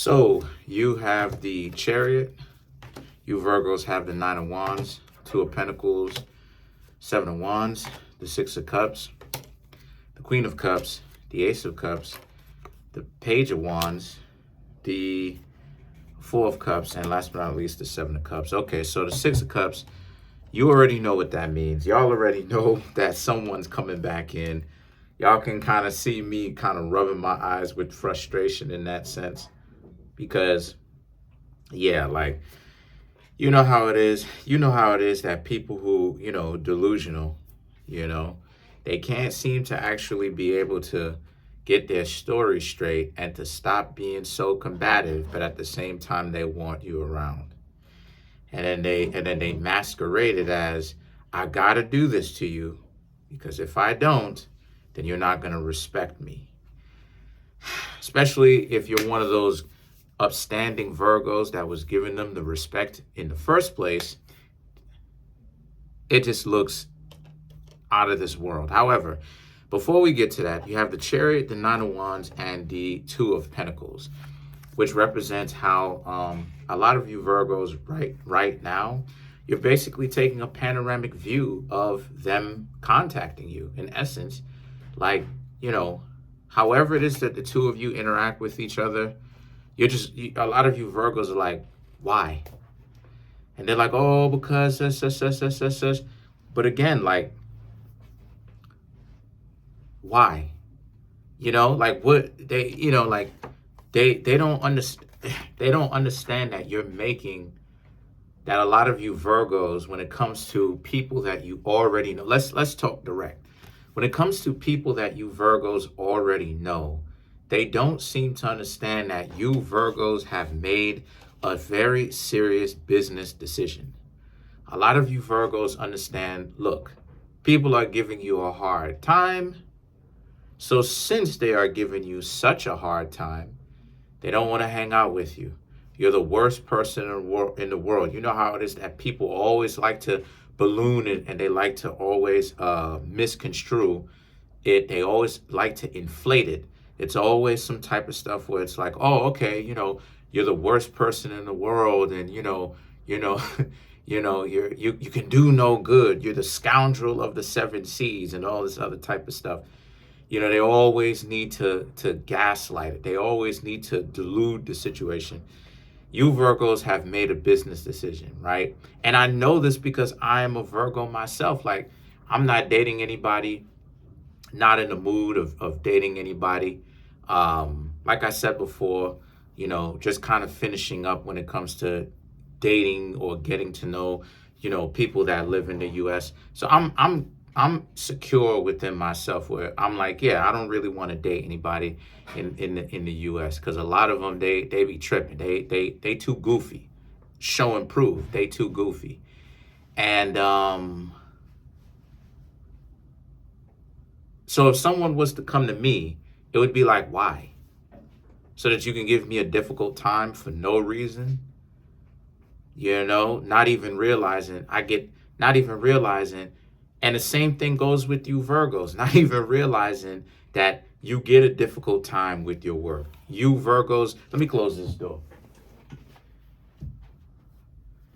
So you have the Chariot. You Virgos have the Nine of Wands, Two of Pentacles, Seven of Wands, the Six of Cups, the Queen of Cups, the Ace of Cups, the Page of Wands, the Four of Cups, and last but not least, the Seven of Cups. Okay, so the Six of Cups, you already know what that means. Y'all already know that someone's coming back in. Y'all can kind of see me kind of rubbing my eyes with frustration in that sense. Because, yeah, like, you know how it is. You know how it is that people who, delusional, they can't seem to actually be able to get their story straight and to stop being so combative, but at the same time they want you around. And then they masquerade it as, I gotta do this to you, because if I don't, then you're not gonna respect me. Especially if you're one of those upstanding Virgos that was giving them the respect in the first place. It just looks out of this world. However, before we get to that, you have the Chariot, the Nine of Wands, and the Two of Pentacles, which represents how a lot of you Virgos right now, you're basically taking a panoramic view of them contacting you. In essence, like, however it is that the two of you interact with each other, a lot of you Virgos are like, why? And they're like, oh, because such. But again, like, why? Like what they, like they don't understand. They don't understand that you're making that a lot of you Virgos, when it comes to people that you already know, let's talk direct. When it comes to people that you Virgos already know, they don't seem to understand that you Virgos have made a very serious business decision. A lot of you Virgos understand, look, people are giving you a hard time. So since they are giving you such a hard time, they don't want to hang out with you. You're the worst person in the world. You know how it is that people always like to balloon it, and they like to always misconstrue it. They always like to inflate it. It's always some type of stuff where it's like, oh, okay, you're the worst person in the world, and you can do no good. You're the scoundrel of the seven seas and all this other type of stuff. They always need to gaslight it. They always need to delude the situation. You Virgos have made a business decision, right? And I know this because I am a Virgo myself. Like, I'm not dating anybody, not in the mood of dating anybody. Like I said before, just kind of finishing up when it comes to dating or getting to know, people that live in the US. So I'm secure within myself where I'm like, yeah, I don't really want to date anybody in the US, because a lot of them, they be tripping. They too goofy. Show and prove. They too goofy. And so if someone was to come to me, it would be like, why? So that you can give me a difficult time for no reason? Not even realizing. And the same thing goes with you Virgos, not even realizing that you get a difficult time with your work. You Virgos, let me close this door,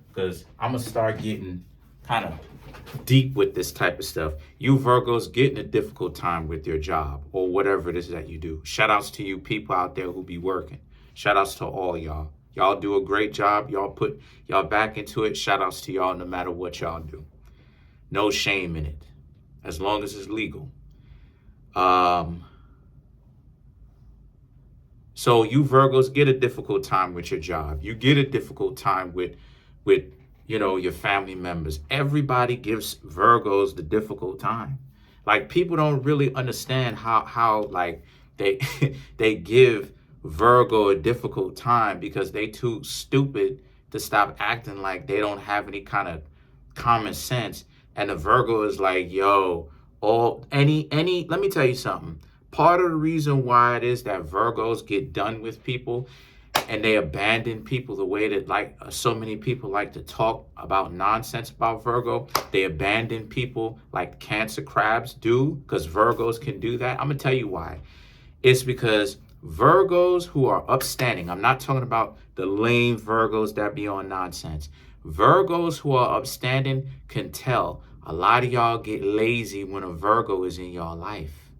because I'm going to start getting kind of deep with this type of stuff. You Virgos getting a difficult time with your job or whatever it is that you do. Shout outs to you people out there who be working. Shout outs to all y'all. Y'all do a great job. Y'all put y'all back into it. Shout outs to y'all no matter what y'all do. No shame in it, as long as it's legal. So you Virgos get a difficult time with your job. You get a difficult time with your family members. Everybody gives Virgos the difficult time. Like, people don't really understand how like they they give Virgo a difficult time because they too stupid to stop acting like they don't have any kind of common sense. And the Virgo is like, yo, let me tell you something. Part of the reason why it is that Virgos get done with people and they abandon people the way that, like, so many people like to talk about nonsense about Virgo. They abandon people like Cancer crabs do, because Virgos can do that. I'm going to tell you why. It's because Virgos who are upstanding, I'm not talking about the lame Virgos that be on nonsense. Virgos who are upstanding can tell a lot of y'all get lazy when a Virgo is in your life.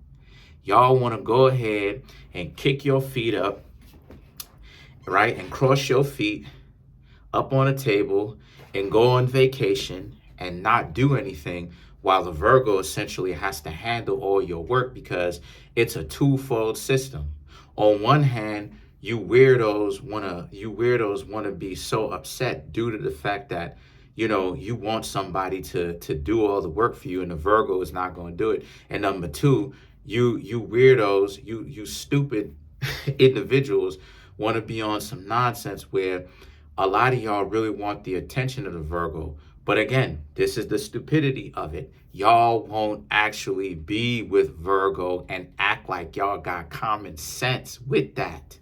Y'all want to go ahead and kick your feet up, right? And cross your feet up on a table and go on vacation and not do anything, while the Virgo essentially has to handle all your work, because it's a twofold system. On one hand, you weirdos wanna be so upset due to the fact that you want somebody to do all the work for you, and the Virgo is not going to do it. And number two, you weirdos, you stupid individuals want to be on some nonsense where a lot of y'all really want the attention of the Virgo. But again, this is the stupidity of it. Y'all won't actually be with Virgo and act like y'all got common sense with that.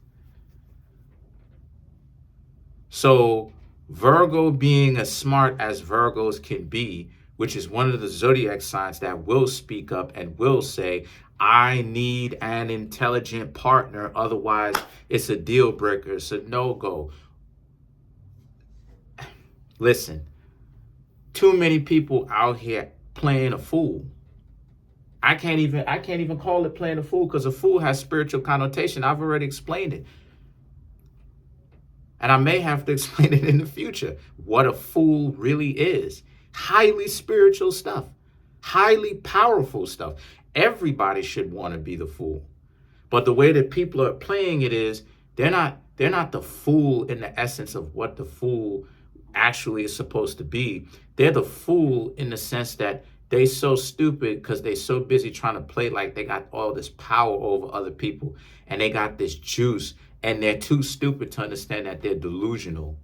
So Virgo, being as smart as Virgos can be, which is one of the zodiac signs that will speak up and will say, I need an intelligent partner, otherwise it's a deal breaker, it's a no-go. Listen, too many people out here playing a fool. I can't even call it playing a fool, because a fool has spiritual connotation. I've already explained it. And I may have to explain it in the future, what a fool really is. Highly spiritual stuff, highly powerful stuff. Everybody should want to be the fool. But the way that people are playing it is, they're not the fool in the essence of what the fool actually is supposed to be. They're the fool in the sense that they so stupid because they so busy trying to play like they got all this power over other people and they got this juice, and they're too stupid to understand that they're delusional.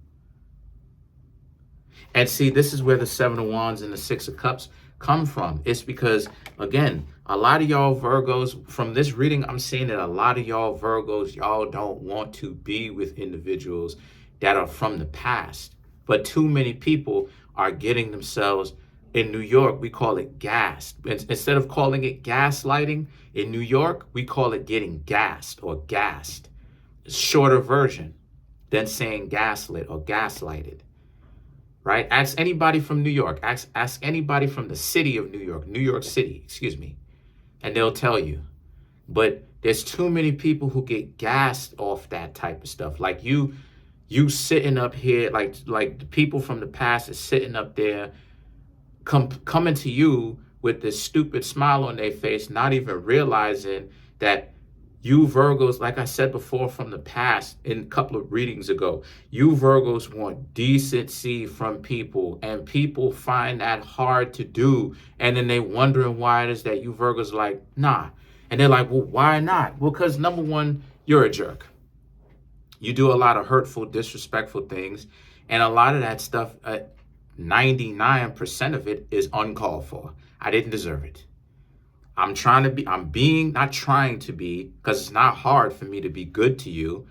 And see, this is where the Seven of Wands and the Six of Cups come from. It's because, again, a lot of y'all Virgos, from this reading, I'm seeing that a lot of y'all Virgos, y'all don't want to be with individuals that are from the past. But too many people are getting themselves, in New York, we call it gassed. Instead of calling it gaslighting, in New York, we call it getting gassed or gassed. It's a shorter version than saying gaslit or gaslighted, right? Ask anybody from New York. Ask anybody from the city of New York City, excuse me, and they'll tell you. But there's too many people who get gassed off that type of stuff. Like you sitting up here, like the people from the past is sitting up there, coming to you with this stupid smile on their face, not even realizing that you Virgos, like I said before from the past in a couple of readings ago, you Virgos want decency from people, and people find that hard to do. And then they wondering why it is that you Virgos are like, nah. And they're like, well, why not? Well, because number one, you're a jerk. You do a lot of hurtful, disrespectful things. And a lot of that stuff, 99% of it is uncalled for. I didn't deserve it. I'm not trying to be, because it's not hard for me to be good to you,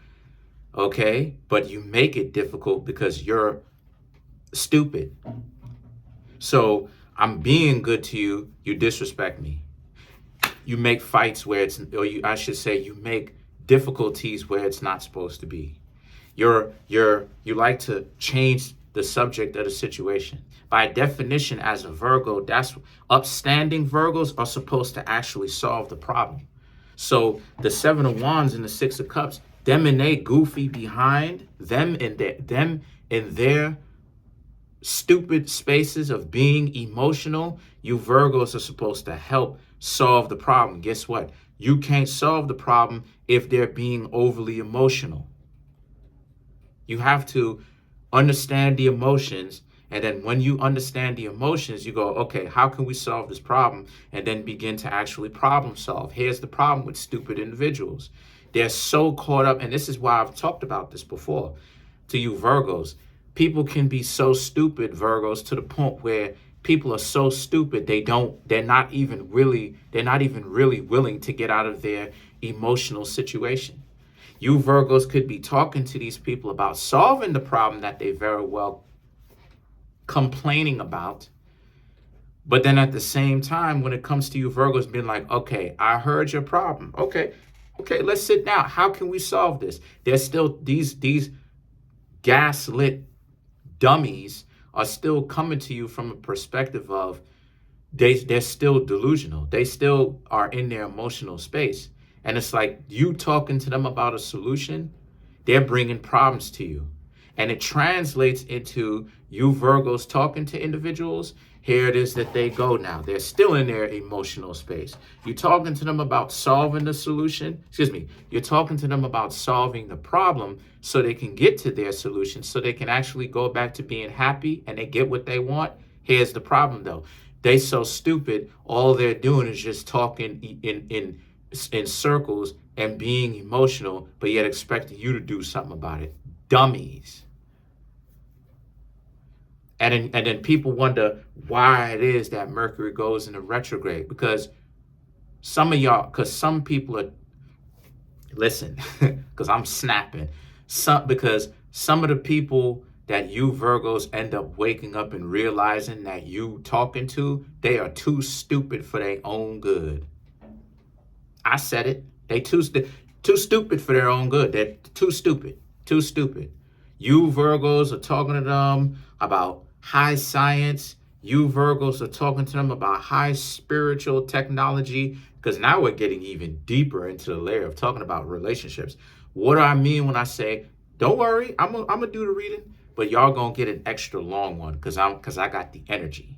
okay? But you make it difficult because you're stupid. So I'm being good to you, you disrespect me. You make fights where you make difficulties where it's not supposed to be. You like to change the subject of the situation. By definition, as a Virgo, that's upstanding Virgos are supposed to actually solve the problem. So the Seven of Wands and the Six of Cups, them and they goofy behind, them in their stupid spaces of being emotional, you Virgos are supposed to help solve the problem. Guess what? You can't solve the problem if they're being overly emotional. You have to understand the emotions, and then when you understand the emotions, you go, okay, how can we solve this problem? And then begin to actually problem solve. Here's the problem with stupid individuals. They're so caught up, and this is why I've talked about this before to you Virgos. People can be so stupid, Virgos, to the point where people are so stupid they're not even really willing to get out of their emotional situation. You Virgos could be talking to these people about solving the problem that they very well complaining about. But then at the same time, when it comes to you Virgos being like, okay, I heard your problem. Okay, Okay, let's sit down. How can we solve this? There's still these gaslit dummies are still coming to you from a perspective of they're still delusional. They still are in their emotional space. And it's like you talking to them about a solution, they're bringing problems to you. And it translates into you Virgos talking to individuals. Here it is that they go now. They're still in their emotional space. You're talking to them about solving the solution. Excuse me. You're talking to them about solving the problem so they can get to their solution, so they can actually go back to being happy and they get what they want. Here's the problem though. They so stupid, all they're doing is just talking in circles and being emotional, but yet expecting you to do something about it. Dummies. And then people wonder why it is that Mercury goes into retrograde. Because some people are, listen, because I'm snapping. Because some of the people that you Virgos end up waking up and realizing that you talking to, they are too stupid for their own good. I said it. They too stupid for their own good. They're too stupid. Too stupid. You Virgos are talking to them about high science. You Virgos are talking to them about high spiritual technology, because now we're getting even deeper into the layer of talking about relationships. What do I mean when I say, don't worry, I'm gonna do the reading, but y'all gonna get an extra long one because I got the energy.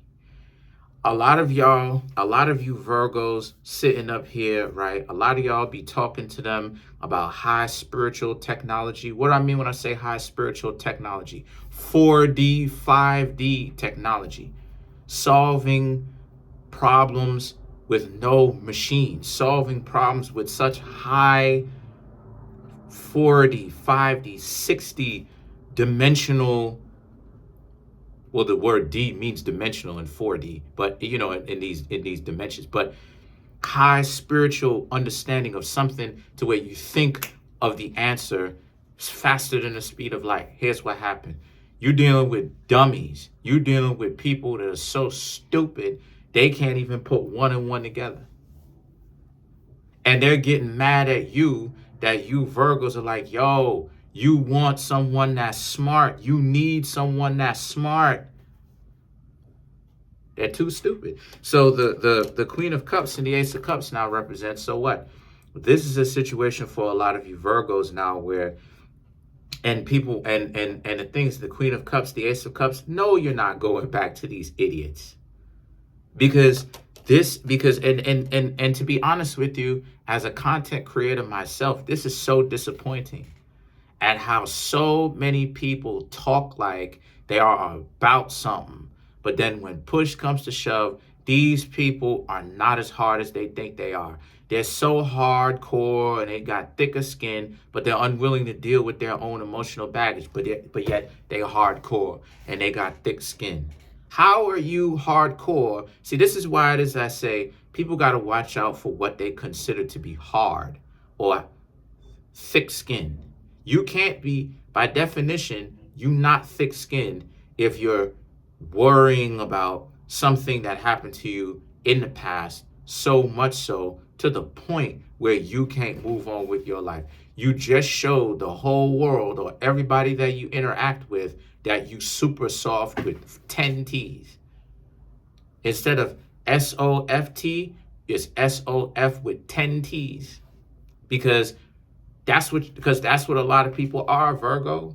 A lot of you Virgos sitting up here, right? A lot of y'all be talking to them about high spiritual technology. What do I mean when I say high spiritual technology? 4D, 5D technology. Solving problems with no machine. Solving problems with such high 4D, 5D, 6D dimensional. Well, the word D means dimensional in 4D, but you know, in these dimensions, but high spiritual understanding of something to where you think of the answer faster than the speed of light. Here's what happened. You're dealing with dummies. You're dealing with people that are so stupid, they can't even put one and one together. And they're getting mad at you that you Virgos are like, yo, you want someone that's smart. You need someone that's smart. They're too stupid. So the Queen of Cups and the Ace of Cups now represent, so what? This is a situation for a lot of you Virgos now where, and people, and the things, the Queen of Cups, the Ace of Cups, no, you're not going back to these idiots. Because to be honest with you, as a content creator myself, this is so disappointing at how so many people talk like they are about something. But then when push comes to shove, these people are not as hard as they think they are. They're so hardcore and they got thicker skin, but they're unwilling to deal with their own emotional baggage. But yet they're hardcore and they got thick skin. How are you hardcore? See, this is why it is I say people got to watch out for what they consider to be hard or thick skin. You can't be, by definition, you not thick skinned if you're worrying about something that happened to you in the past, so much so to the point where you can't move on with your life. You just showed the whole world or everybody that you interact with that you super soft with 10 T's. Instead of S-O-F-T, it's S-O-F with 10 T's. Because that's what a lot of people are, Virgo.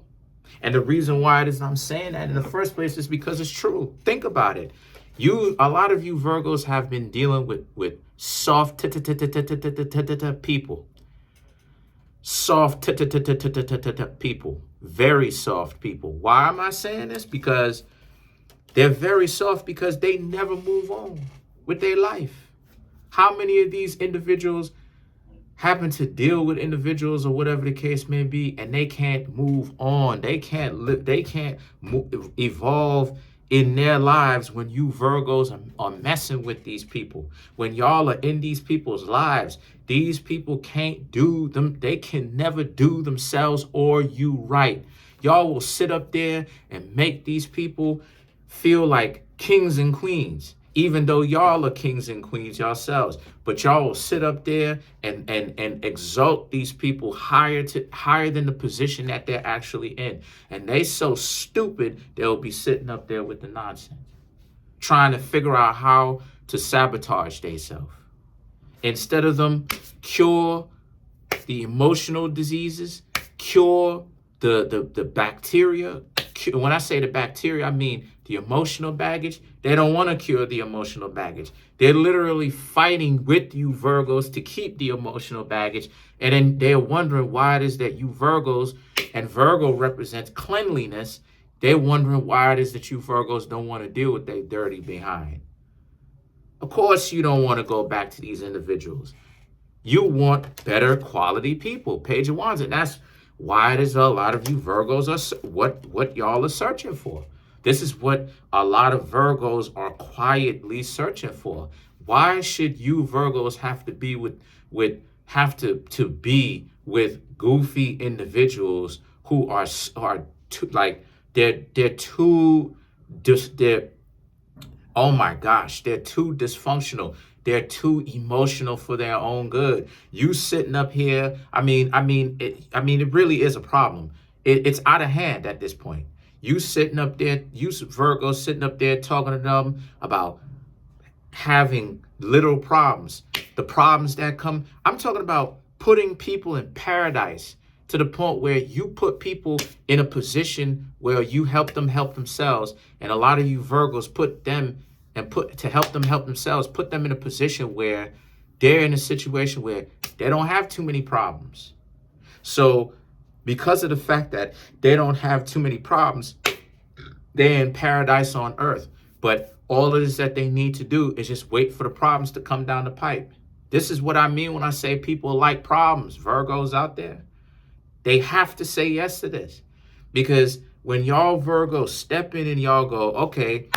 And the reason why it is I'm saying that in the first place is because it's true. Think about it. A lot of you Virgos have been dealing with soft people. Soft people. Very soft people. Why am I saying this? Because they're very soft because they never move on with their life. How many of these individuals happen to deal with individuals or whatever the case may be, and they can't move on. They can't live. They can't evolve in their lives when you Virgos are messing with these people. When y'all are in these people's lives, these people can't do them. They can never do themselves or you right. Y'all will sit up there and make these people feel like kings and queens, even though y'all are kings and queens yourselves. But y'all will sit up there and exalt these people higher than the position that they're actually in. And they so stupid, they'll be sitting up there with the nonsense, trying to figure out how to sabotage themselves. Instead of them cure the emotional diseases, cure the bacteria. When I say the bacteria, I mean the emotional baggage. They don't want to cure the emotional baggage. They're literally fighting with you Virgos to keep the emotional baggage. And then they're wondering why it is that you Virgos, and Virgo represents cleanliness, they're wondering why it is that you Virgos don't want to deal with their dirty behind. Of course, you don't want to go back to these individuals. You want better quality people, Page of Wands. And that's why it is a lot of you Virgos are what y'all are searching for. This is what a lot of Virgos are quietly searching for. Why should you Virgos have to be to be with goofy individuals who are too, like they're oh my gosh, they're too dysfunctional. They're too emotional for their own good. You sitting up here, it really is a problem. It's out of hand at this point. You sitting up there, you Virgos sitting up there talking to them about having little problems. The problems that come, I'm talking about putting people in paradise to the point where you put people in a position where you help them help themselves. And a lot of you Virgos put them to help them help themselves, put them in a position where they're in a situation where they don't have too many problems. So because of the fact that they don't have too many problems, they're in paradise on earth. But all it is that they need to do is just wait for the problems to come down the pipe. This is what I mean when I say people like problems. Virgos out there, they have to say yes to this. Because when y'all Virgos step in and y'all go, okay,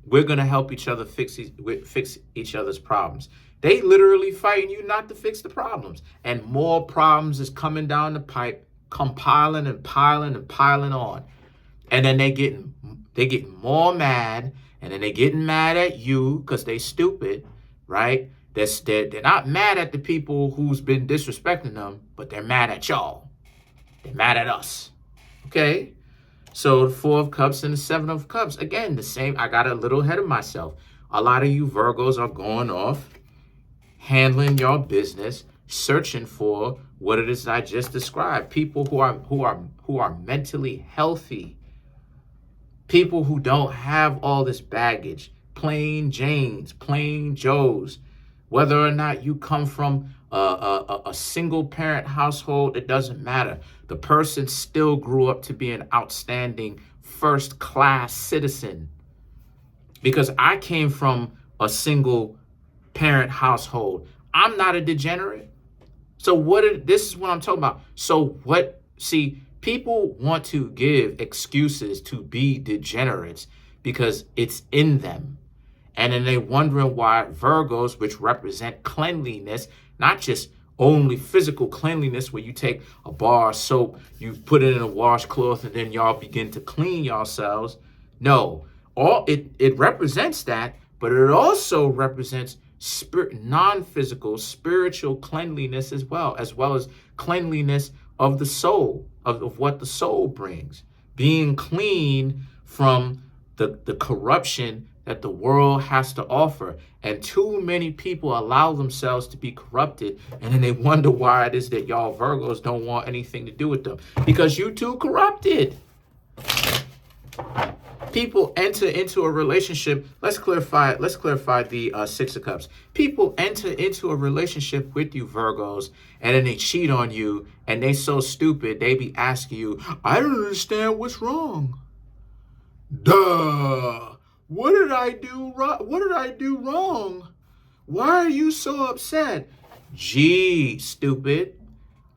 we're going to help each other fix each other's problems. They literally fighting you not to fix the problems. And more problems is coming down the pipe, compiling and piling and piling on. And then they get more mad. And then they getting mad at you because they stupid, right? They're not mad at the people who's been disrespecting them, but they're mad at y'all. They're mad at us. Okay? So the Four of Cups and the Seven of Cups, again, the same. I got a little ahead of myself. A lot of you Virgos are going off, handling your business, searching for what it is I just described. People who are mentally healthy. People who don't have all this baggage. Plain Janes, plain Joes. Whether or not you come from a single parent household, it doesn't matter. The person still grew up to be an outstanding first class citizen. Because I came from a single parent household. I'm not a degenerate. So this is what I'm talking about. So people want to give excuses to be degenerates because it's in them. And then they're wondering why Virgos, which represent cleanliness, not just only physical cleanliness where you take a bar of soap, you put it in a washcloth, and then y'all begin to clean yourselves. No, it represents that, but it also represents non-physical, spiritual cleanliness as well as cleanliness of the soul, of what the soul brings. Being clean from the corruption that the world has to offer. And too many people allow themselves to be corrupted, and then they wonder why it is that y'all Virgos don't want anything to do with them. Because you too corrupted. People enter into a relationship. Let's clarify the Six of Cups. People enter into a relationship with you Virgos, and then they cheat on you, and they so stupid, they be asking you, I don't understand what's wrong. Duh. What did I do wrong? Why are you so upset? Gee, stupid.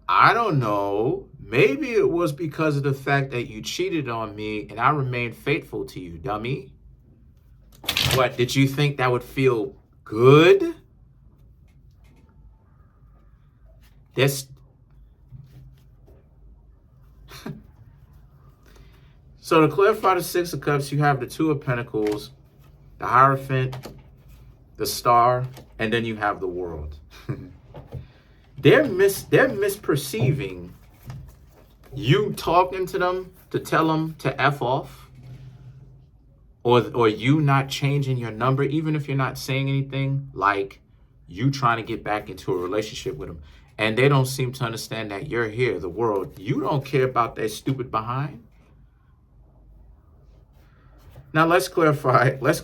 I don't know. Maybe it was because of the fact that you cheated on me and I remained faithful to you, dummy. What, did you think that would feel good? So to clarify the Six of Cups, you have the Two of Pentacles, the Hierophant, the star, and then you have the world. They're misperceiving you talking to them to tell them to F off, or you not changing your number, even if you're not saying anything, like you trying to get back into a relationship with them. And they don't seem to understand that you're here, the world. You don't care about that stupid behind. Now let's clarify. Let's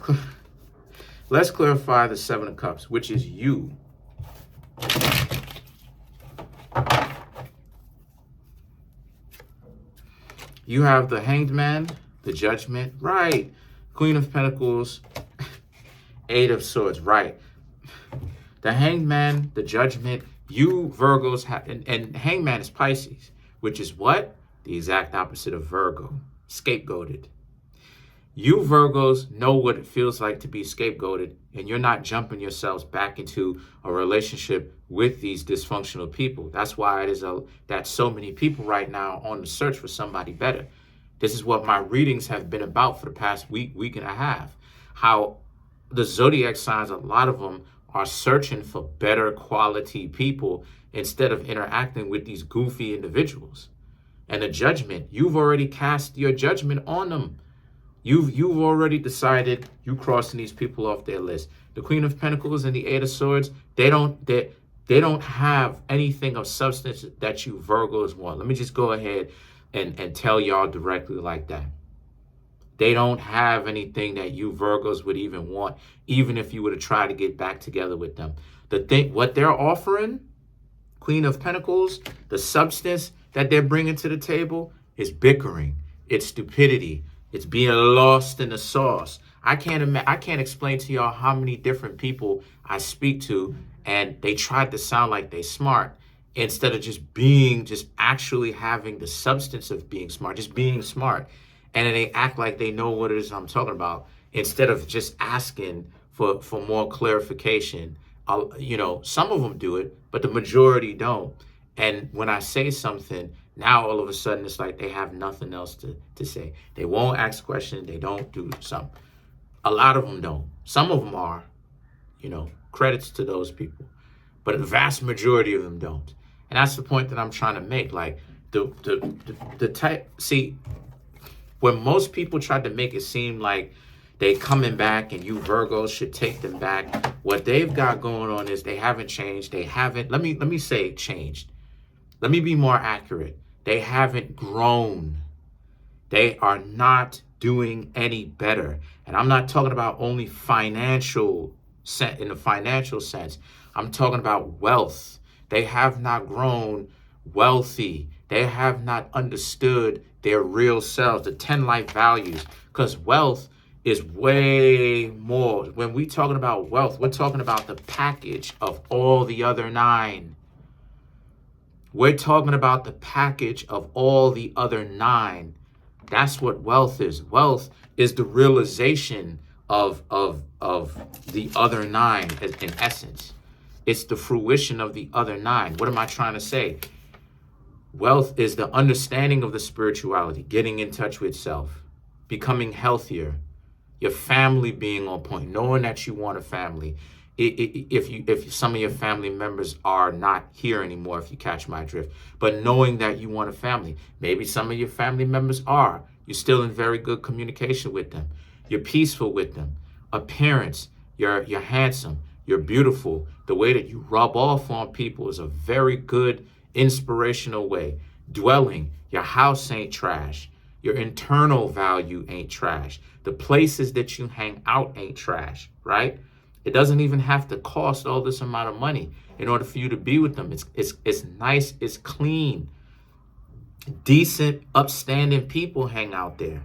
clarify the Seven of Cups, which is you. You have the Hanged Man, the Judgment, right? Queen of Pentacles, Eight of Swords, right? The Hanged Man, the Judgment, you Virgos have, and Hanged Man is Pisces, which is what? The exact opposite of Virgo, scapegoated. You Virgos know what it feels like to be scapegoated, and you're not jumping yourselves back into a relationship with these dysfunctional people. That's why it is that so many people right now on the search for somebody better. This is what my readings have been about for the past week and a half. How the zodiac signs, a lot of them are searching for better quality people instead of interacting with these goofy individuals. And the Judgment, you've already cast your judgment on them. You've already decided you crossing these people off their list. The Queen of Pentacles and the Eight of Swords, they don't have anything of substance that you Virgos want. Let me just go ahead and tell y'all directly like that. They don't have anything that you Virgos would even want, even if you were to try to get back together with them. What they're offering, Queen of Pentacles, the substance that they're bringing to the table is bickering. It's stupidity. It's being lost in the sauce. I can't explain to y'all how many different people I speak to, and they tried to sound like they smart instead of just actually having the substance of being smart, just being smart. And then they act like they know what it is I'm talking about instead of just asking for more clarification. Some of them do it, but the majority don't. And when I say something, now all of a sudden it's like they have nothing else to say. They won't ask questions. They don't do some. A lot of them don't. Some of them are, credits to those people. But the vast majority of them don't. And that's the point that I'm trying to make. Like when most people tried to make it seem like they coming back and you Virgos should take them back, what they've got going on is they haven't changed. They haven't, let me say changed. Let me be more accurate. They haven't grown. They are not doing any better. And I'm not talking about only in the financial sense. I'm talking about wealth. They have not grown wealthy. They have not understood their real selves, the 10 life values, because wealth is way more. When we talking about wealth, we're talking about the package of all the other 9. We're talking about the package of all the other 9. That's what wealth is. Wealth is the realization of the other 9 in essence. It's the fruition of the other 9. What am I trying to say? Wealth is the understanding of the spirituality, getting in touch with self, becoming healthier, your family being on point, knowing that you want a family. If some of your family members are not here anymore, if you catch my drift, but knowing that you want a family. Maybe some of your family members are. You're still in very good communication with them. You're peaceful with them. Appearance, you're handsome, you're beautiful. The way that you rub off on people is a very good inspirational way. Dwelling, your house ain't trash. Your internal value ain't trash. The places that you hang out ain't trash, right? It doesn't even have to cost all this amount of money in order for you to be with them. It's nice, it's clean. Decent, upstanding people hang out there,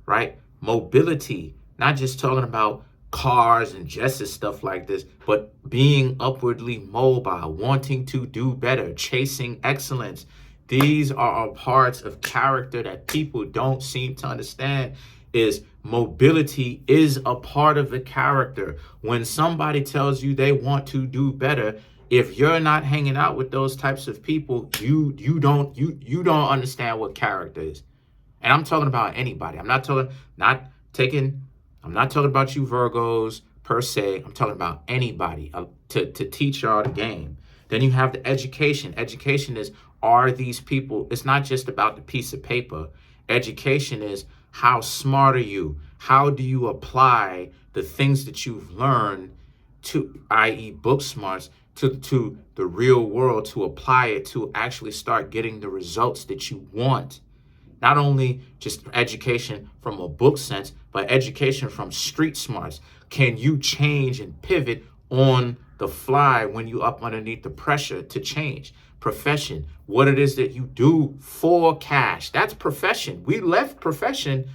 right? Mobility, not just talking about cars and jesses, stuff like this, but being upwardly mobile, wanting to do better, chasing excellence. These are parts of character that people don't seem to understand. Is mobility is a part of the character. When somebody tells you they want to do better, if you're not hanging out with those types of people, you don't understand what character is. And I'm talking about anybody. I'm not talking about you Virgos, per se. I'm talking about anybody to teach y'all the game. Then you have the education. Education is, are these people, it's not just about the piece of paper. Education is, how smart are you? How do you apply the things that you've learned to, i.e. book smarts, to the real world, to apply it, to actually start getting the results that you want? Not only just education from a book sense, but education from street smarts. Can you change and pivot on the fly when you up underneath the pressure to change? Profession, what it is that you do for cash. That's profession. We left profession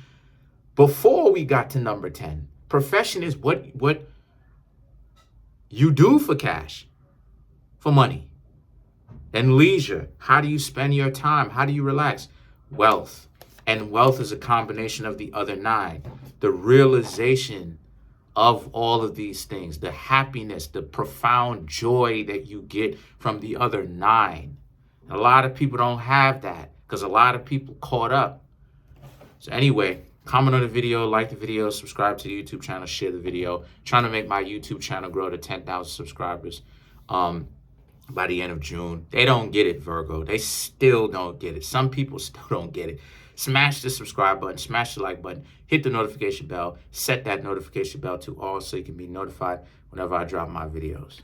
before we got to number 10. Profession is what you do for cash, for money. And leisure, how do you spend your time? How do you relax? Wealth. And wealth is a combination of the other 9. The realization of all of these things, the happiness, the profound joy that you get from the other 9. A lot of people don't have that because a lot of people caught up. So anyway, comment on the video, like the video, subscribe to the YouTube channel, share the video. Trying to make my YouTube channel grow to 10,000 subscribers by the end of June. They don't get it, Virgo. They still don't get it. Some people still don't get it. Smash the subscribe button, smash the like button, hit the notification bell, set that notification bell to all so you can be notified whenever I drop my videos.